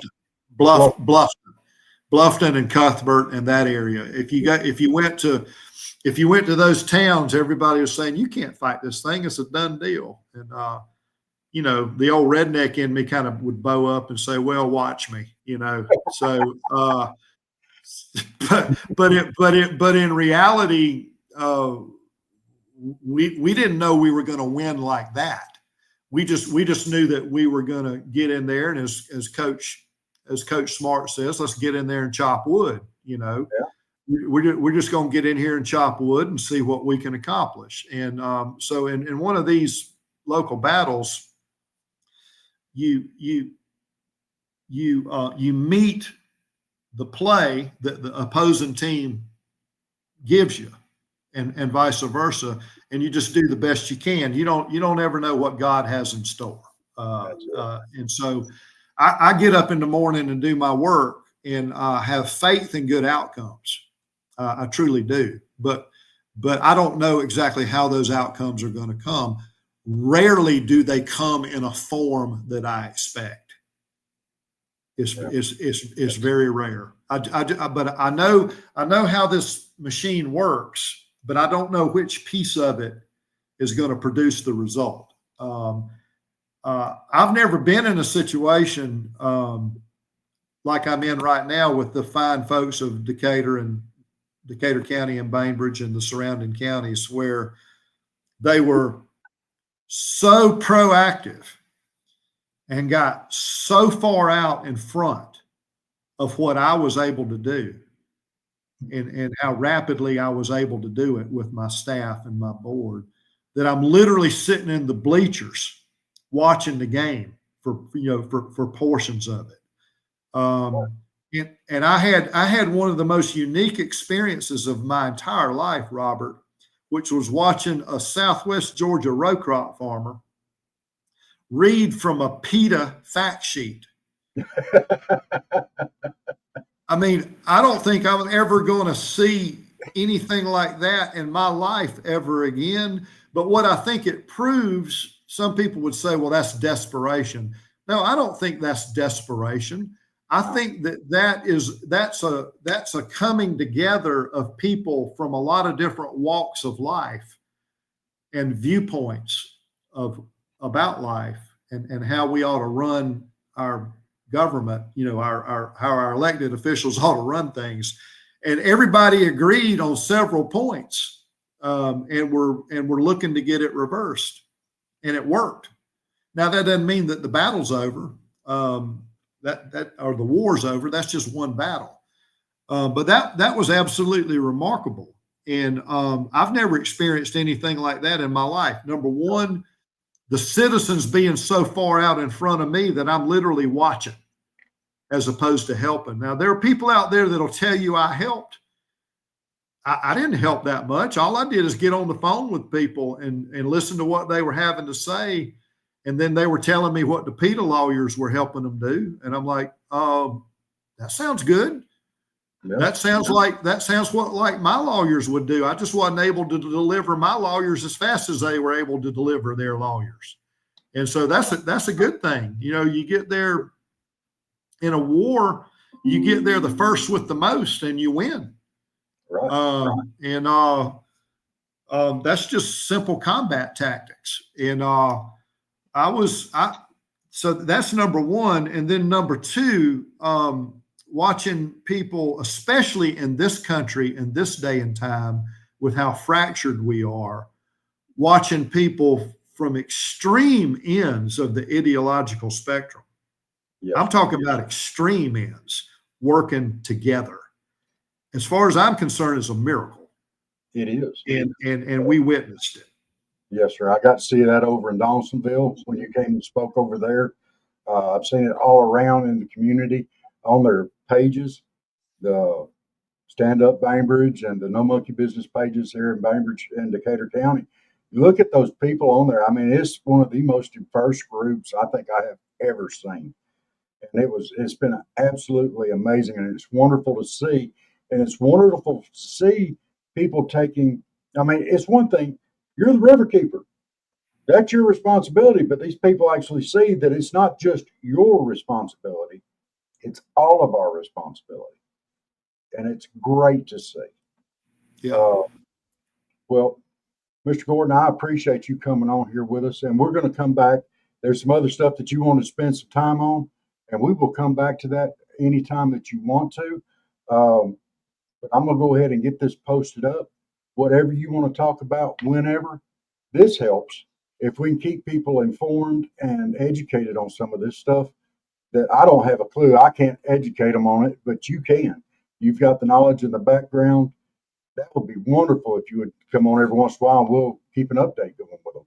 Bluffton and Cuthbert and that area. If you went to those towns, everybody was saying, "You can't fight this thing. It's a done deal." And the old redneck in me kind of would bow up and say, "Well, watch me," So, but in reality, we didn't know we were going to win like that. We just knew that we were going to get in there, and as Coach Smart says, let's get in there and chop wood. Yeah. We're just going to get in here and chop wood and see what we can accomplish. And so in one of these local battles, you meet the play that the opposing team gives you, and vice versa, and you just do the best you can. You don't ever know what God has in store. And so I get up in the morning and do my work, and have faith in good outcomes. I truly do, but I don't know exactly how those outcomes are going to come. Rarely do they come in a form that I expect. It's very rare. But I know how this machine works, but I don't know which piece of it is going to produce the result. I've never been in a situation like I'm in right now with the fine folks of Decatur County and Bainbridge and the surrounding counties, where they were so proactive and got so far out in front of what I was able to do, and how rapidly I was able to do it with my staff and my board, that I'm literally sitting in the bleachers watching the game for portions of it. And I had one of the most unique experiences of my entire life, Robert, which was watching a Southwest Georgia row crop farmer read from a PETA fact sheet. I mean, I don't think I'm ever going to see anything like that in my life ever again. But what I think it proves, some people would say, well, that's desperation. No, I don't think that's desperation. I think that's a coming together of people from a lot of different walks of life and viewpoints about life, and how we ought to run our government, how our elected officials ought to run things. And everybody agreed on several points, and we're looking to get it reversed, and it worked. Now, that doesn't mean that the battle's over, that or the war's over. That's just one battle. But that was absolutely remarkable. And I've never experienced anything like that in my life. Number one, the citizens being so far out in front of me that I'm literally watching as opposed to helping. Now, there are people out there that'll tell you I helped. I didn't help that much. All I did is get on the phone with people and listen to what they were having to say. And then they were telling me what the PETA lawyers were helping them do. And I'm like, that sounds good. Yeah. That sounds like what my lawyers would do. I just wasn't able to deliver my lawyers as fast as they were able to deliver their lawyers. And so that's a good thing. You get there in a war, you get there the first with the most, and you win. Right. And that's just simple combat tactics. And so that's number one. And then number two, watching people, especially in this country in this day and time, with how fractured we are, watching people from extreme ends of the ideological spectrum Yes, I'm talking about extreme ends working together. As far as I'm concerned, it's a miracle, it is. and we witnessed it. Yes, sir. I got to see that over in Donaldsonville when you came and spoke over there. I've seen it all around in the community on their pages, the Stand Up Bainbridge and the No Monkey Business pages here in Bainbridge and Decatur County. You look at those people on there. I mean, it's one of the most diverse groups I think I have ever seen. And it's been absolutely amazing, and it's wonderful to see. And it's wonderful to see people taking, I mean, it's one thing, you're the river keeper. That's your responsibility, but these people actually see that it's not just your responsibility, it's all of our responsibility. And it's great to see. Yeah. Uh, well, Mr. Gordon, I appreciate you coming on here with us, and we're going to come back. There's some other stuff that you want to spend some time on, and we will come back to that anytime that you want to. But I'm going to go ahead and get this posted up. Whatever you want to talk about, whenever, this helps. If we can keep people informed and educated on some of this stuff that I don't have a clue, I can't educate them on it, but you can. You've got the knowledge and the background. That would be wonderful if you would come on every once in a while, and we'll keep an update going with them.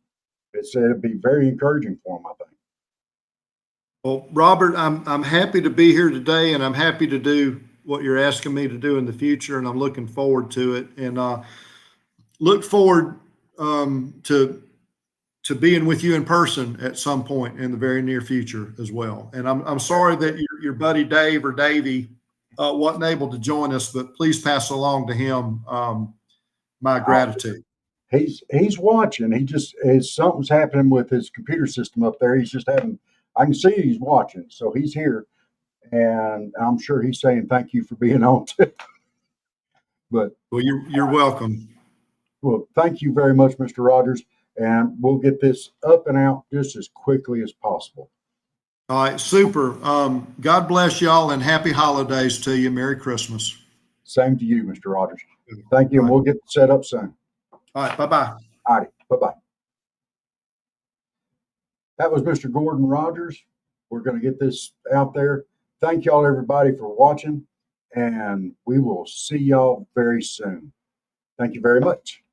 It'd be very encouraging for them, I think. Well, Robert, I'm happy to be here today, and I'm happy to do what you're asking me to do in the future, and I'm looking forward to it. And look forward to being with you in person at some point in the very near future as well. And I'm sorry that your buddy Dave or Davey wasn't able to join us, but please pass along to him my gratitude. He's watching. He just something's happening with his computer system up there. He's just having. I can see he's watching, so he's here, and I'm sure he's saying thank you for being on too. But Well, you're welcome. well, thank you very much, Mr. Rogers, and we'll get this up and out just as quickly as possible. All right, super. God bless y'all and happy holidays to you. Merry Christmas. Same to you, Mr. Rogers. Thank you, and we'll get set up soon. All right, bye-bye. All righty, bye-bye. That was Mr. Gordon Rogers. We're going to get this out there. Thank y'all, everybody, for watching, and we will see y'all very soon. Thank you very much.